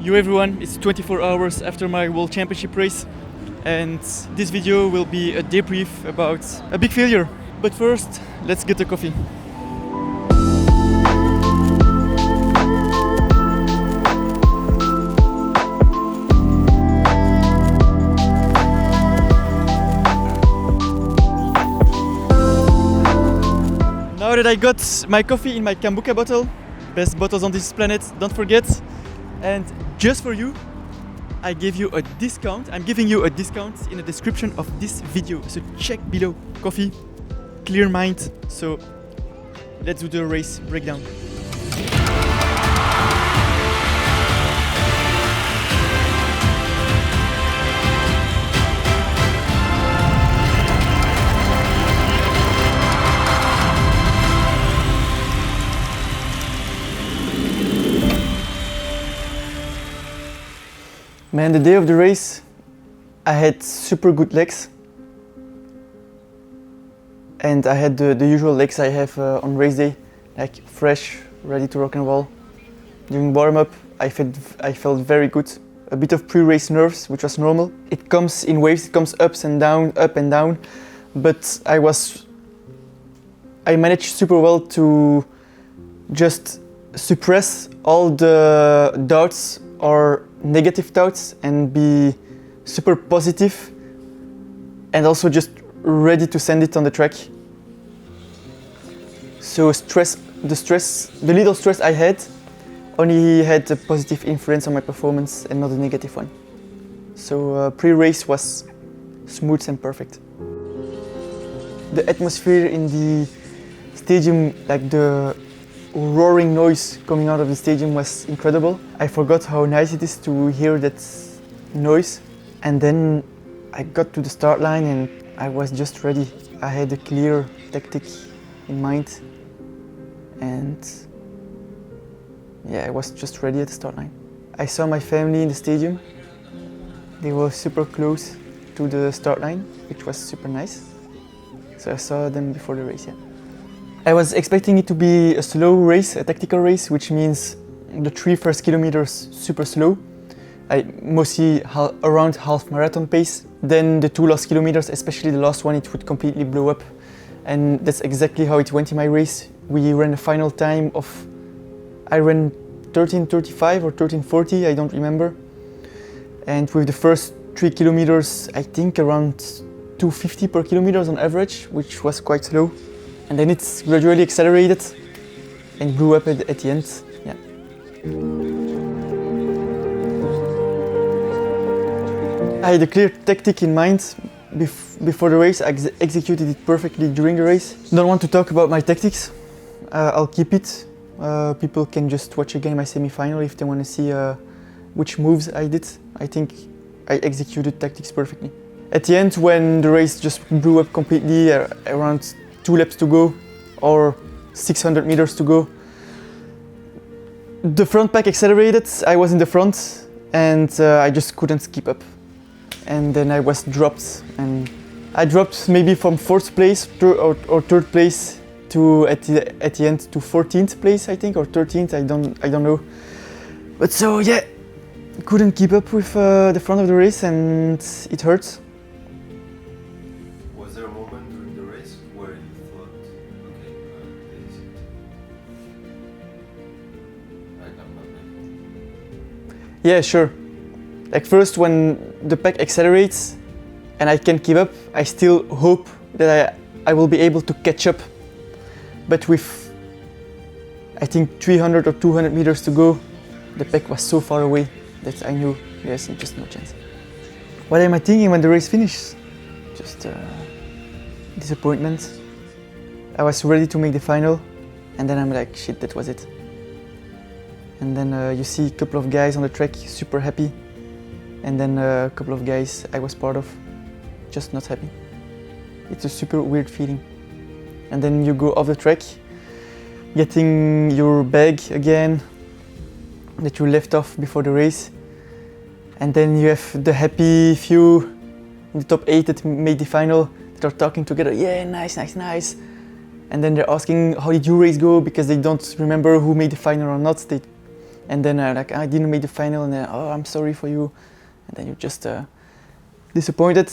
Yo everyone, it's 24 hours after my World Championship race, and this video will be a debrief about a big failure. But first, let's get the coffee. Now that I got my coffee in my Kambuka bottle, best bottles on this planet, don't forget. And just for you, I give you a discount. I'm giving you a discount in the description of this video. So check below. Coffee, clear mind. So let's do the race breakdown. Man, the day of the race, I had super good legs, and I had the usual legs I have on race day, like fresh, ready to rock and roll. During warm-up, I felt very good. A bit of pre-race nerves, which was normal. It comes in waves, it comes up and down, but I managed super well to just suppress all the doubts or negative thoughts and be super positive and also just ready to send it on the track. So the little stress I had only had a positive influence on my performance and not a negative one. So pre-race was smooth and perfect. The atmosphere in the stadium, like the roaring noise coming out of the stadium, was incredible. I forgot how nice it is to hear that noise. And then I got to the start line and I was just ready. I had a clear tactic in mind. And yeah, I was just ready at the start line. I saw my family in the stadium. They were super close to the start line, which was super nice. So I saw them before the race, yeah. I was expecting it to be a slow race, a tactical race, which means the 3 first kilometers super slow. Mostly around half marathon pace. Then the 2 last kilometers, especially the last one, it would completely blow up. And that's exactly how it went in my race. We ran a final time of, I ran 13:35 or 13:40, I don't remember. And with the first 3 kilometers, I think around 250 per kilometers on average, which was quite slow. And then it's gradually accelerated and blew up at the end. Yeah. I had a clear tactic in mind before the race. I executed it perfectly during the race. Don't want to talk about my tactics. I'll keep it. People can just watch again my semi-final if they want to see which moves I did. I think I executed tactics perfectly. At the end, when the race just blew up completely, around 2 laps to go or 600 meters to go, the front pack accelerated. I was in the front and I just couldn't keep up. And then I was dropped, and I dropped maybe from 4th place or 3rd place to at the end to 14th place, I think, or 13th. I don't know. But so yeah, couldn't keep up with the front of the race, and it hurt. Was there a moment during the race where you thought, okay, this is it? I'm not making it. Yeah, sure. Like first, when the pack accelerates and I can keep up, I still hope that I will be able to catch up. But with, I think, 300 or 200 meters to go, the pack was so far away that I knew there's just no chance. What am I thinking when the race finishes? Just disappointment. I was ready to make the final, and then I'm like, shit, that was it. And then you see a couple of guys on the track super happy, and then a couple of guys I was part of just not happy. It's a super weird feeling. And then you go off the track, getting your bag again that you left off before the race, and then you have the happy few in the top 8 that made the final that are talking together, yeah, nice, nice, nice. And then they're asking, how did your race go? Because they don't remember who made the final or not. And then like I didn't make the final, and then oh, I'm sorry for you, and then you're just disappointed.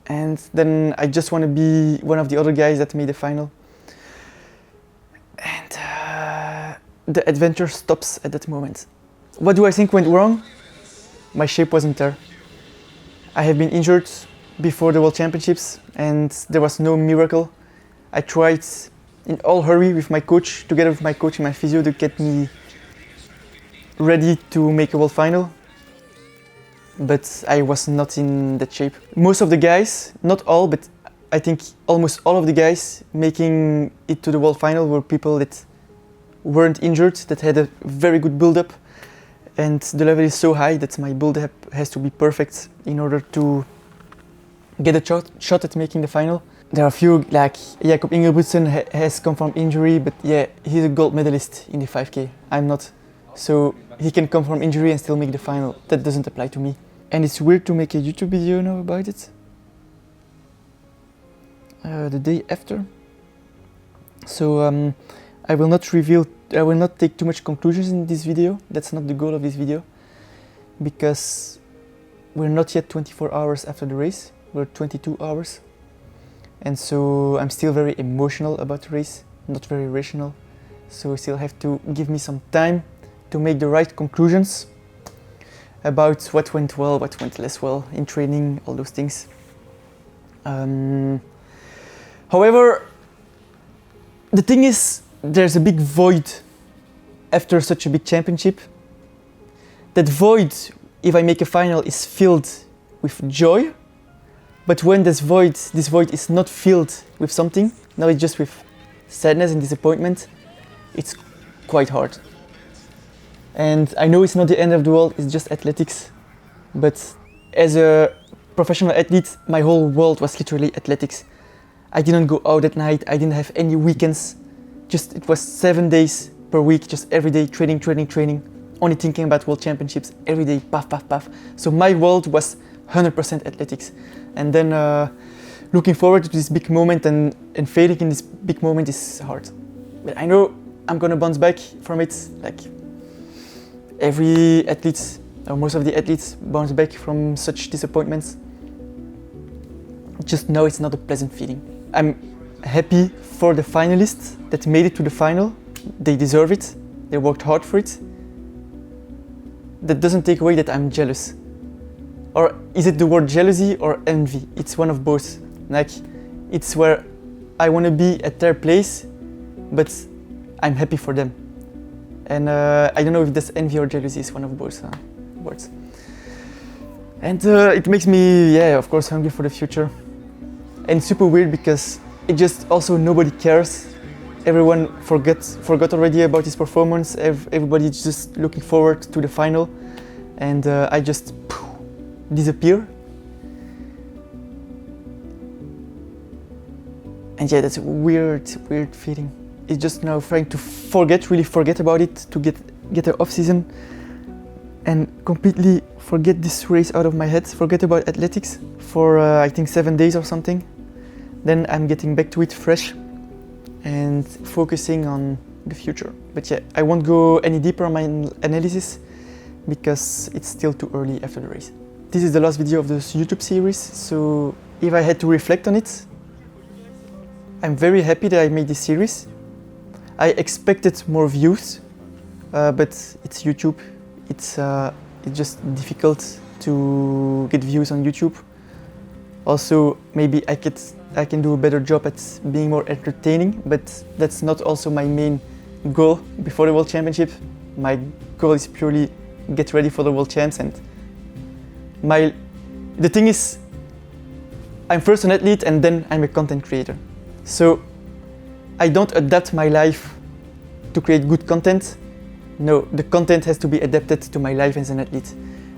And then I just want to be one of the other guys that made the final. And the adventure stops at that moment. What do I think went wrong? My shape wasn't there. I have been injured before the World Championships, and there was no miracle. I tried in all hurry with my coach, together with my coach and my physio, to get me ready to make a world final. But I was not in that shape. Most of the guys, not all, but I think almost all of the guys making it to the world final were people that weren't injured, that had a very good build-up. And the level is so high that my build-up has to be perfect in order to get a shot at making the final. There are a few, like Jakob Ingebrigtsen has come from injury, but yeah, he's a gold medalist in the 5K. I'm not. So he can come from injury and still make the final. That doesn't apply to me. And it's weird to make a YouTube video now about it. The day after. So I will not take too much conclusions in this video. That's not the goal of this video. Because we're not yet 24 hours after the race. We're 22 hours. And so I'm still very emotional about the race, not very rational. So I still have to give me some time to make the right conclusions about what went well, what went less well in training, all those things. However, the thing is, there's a big void after such a big championship. That void, if I make a final, is filled with joy. But when this void is not filled with something, now it's just with sadness and disappointment, it's quite hard. And I know it's not the end of the world, it's just athletics. But as a professional athlete, my whole world was literally athletics. I didn't go out at night, I didn't have any weekends. Just it was 7 days per week, just every day training, only thinking about world championships, every day, puff. So my world was 100% athletics. And then looking forward to this big moment and failing in this big moment is hard. But I know I'm gonna bounce back from it. Like every athlete, or most of the athletes, bounce back from such disappointments. Just know it's not a pleasant feeling. I'm happy for the finalists that made it to the final. They deserve it. They worked hard for it. That doesn't take away that I'm jealous. Or is it the word jealousy or envy? It's one of both. Like, it's where I want to be at their place, but I'm happy for them. And I don't know if this envy or jealousy is one of both words. And it makes me, yeah, of course, hungry for the future. And super weird because it just also nobody cares. Everyone forgot already about his performance. Everybody's just looking forward to the final. And I just disappear. And yeah, that's a weird feeling. It's just now trying to really forget about it, to get an off season and completely forget this race out of my head, forget about athletics for I think 7 days or something. Then I'm getting back to it fresh and focusing on the future. But yeah, I won't go any deeper on my analysis because it's still too early after the race. This is the last video of this YouTube series, so if I had to reflect on it, I'm very happy that I made this series. I expected more views, but it's YouTube. It's just difficult to get views on YouTube. Also, maybe I can do a better job at being more entertaining, but that's not also my main goal before the World Championship. My goal is purely get ready for the World Champs, and the thing is, I'm first an athlete and then I'm a content creator. So I don't adapt my life to create good content. No, the content has to be adapted to my life as an athlete.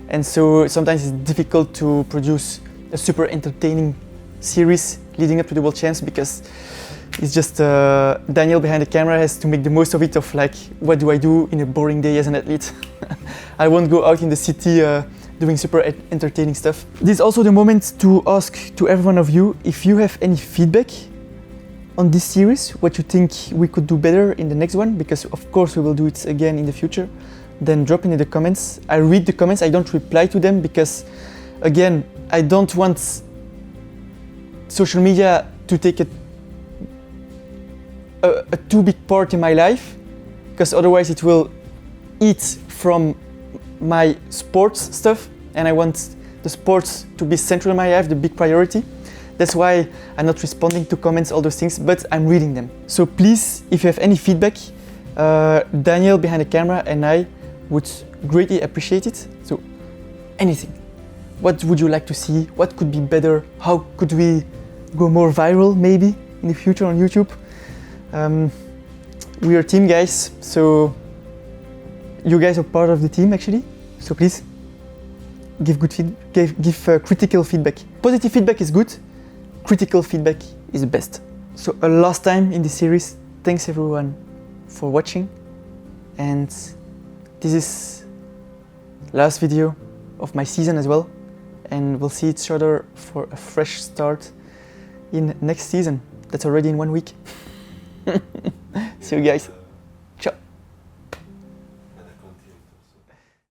And so sometimes it's difficult to produce a super entertaining series leading up to the World Champs because it's just Daniel behind the camera has to make the most of it, of like, what do I do in a boring day as an athlete? I won't go out in the city doing super entertaining stuff. This is also the moment to ask to every one of you if you have any feedback on this series, what you think we could do better in the next one, because of course we will do it again in the future. then drop in the comments. I read the comments, I don't reply to them because, again, I don't want social media to take a too big part in my life, because otherwise it will eat from my sports stuff, and I want the sports to be central in my life, the big priority. That's why I'm not responding to comments, all those things, but I'm reading them. So please, if you have any feedback, Daniel behind the camera and I would greatly appreciate it. So anything. What would you like to see? What could be better? How could we go more viral maybe in the future on YouTube? We are a team, guys, so you guys are part of the team actually. So please give critical feedback. Positive feedback is good. Critical feedback is the best. So a last time in this series, thanks everyone for watching, and this is last video of my season as well, and we'll see each other for a fresh start in next season. That's already in 1 week. See you guys.